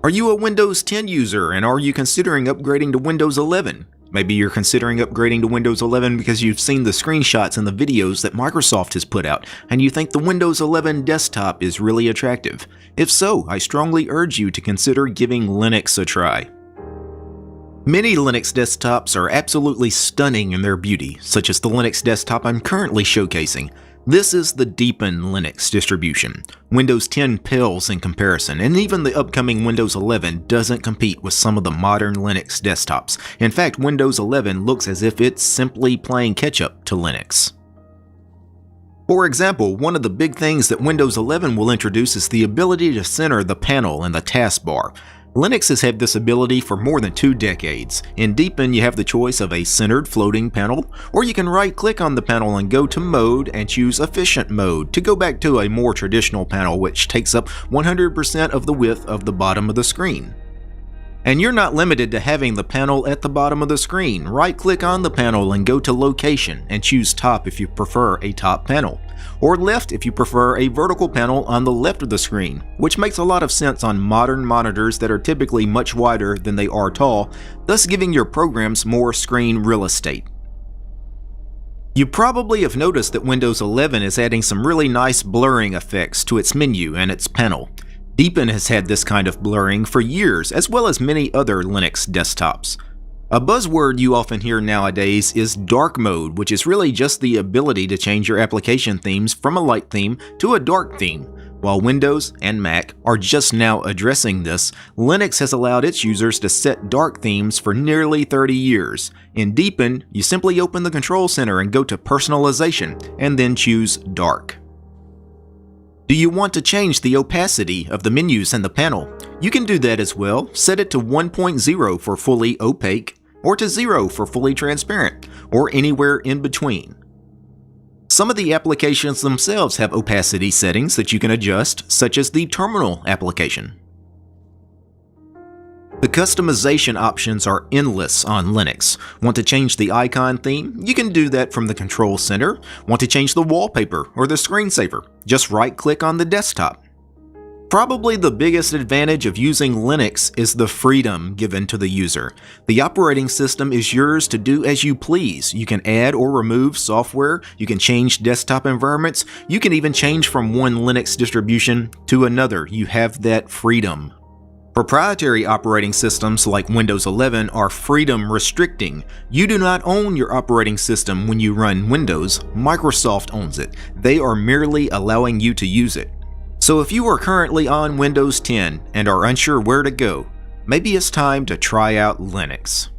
Are you a Windows 10 user and are you considering upgrading to Windows 11? Maybe you're considering upgrading to Windows 11 because you've seen the screenshots and the videos that Microsoft has put out, and you think the Windows 11 desktop is really attractive. If so, I strongly urge you to consider giving Linux a try. Many Linux desktops are absolutely stunning in their beauty, such as the Linux desktop I'm currently showcasing. This is the Deepin Linux distribution. Windows 10 pales in comparison, and even the upcoming Windows 11 doesn't compete with some of the modern Linux desktops. In fact, Windows 11 looks as if it's simply playing catch-up to Linux. For example, one of the big things that Windows 11 will introduce is the ability to center the panel in the taskbar. Linux has had this ability for more than 2 decades. In Deepin, you have the choice of a centered floating panel, or you can right-click on the panel and go to Mode and choose Efficient Mode to go back to a more traditional panel which takes up 100% of the width of the bottom of the screen. And you're not limited to having the panel at the bottom of the screen. Right-click on the panel and go to Location and choose Top if you prefer a top panel, or Left if you prefer a vertical panel on the left of the screen, which makes a lot of sense on modern monitors that are typically much wider than they are tall, thus giving your programs more screen real estate. You probably have noticed that Windows 11 is adding some really nice blurring effects to its menu and its panel. Deepin has had this kind of blurring for years, as well as many other Linux desktops. A buzzword you often hear nowadays is dark mode, which is really just the ability to change your application themes from a light theme to a dark theme. While Windows and Mac are just now addressing this, Linux has allowed its users to set dark themes for nearly 30 years. In Deepin, you simply open the control center and go to Personalization, and then choose Dark. Do you want to change the opacity of the menus and the panel? You can do that as well. Set it to 1.0 for fully opaque, or to 0 for fully transparent, or anywhere in between. Some of the applications themselves have opacity settings that you can adjust, such as the Terminal application. The customization options are endless on Linux. Want to change the icon theme? You can do that from the control center. Want to change the wallpaper or the screensaver? Just right-click on the desktop. Probably the biggest advantage of using Linux is the freedom given to the user. The operating system is yours to do as you please. You can add or remove software, you can change desktop environments, you can even change from one Linux distribution to another. You have that freedom. Proprietary operating systems like Windows 11 are freedom restricting. You do not own your operating system when you run Windows. Microsoft owns it. They are merely allowing you to use it. So if you are currently on Windows 10 and are unsure where to go, maybe it's time to try out Linux.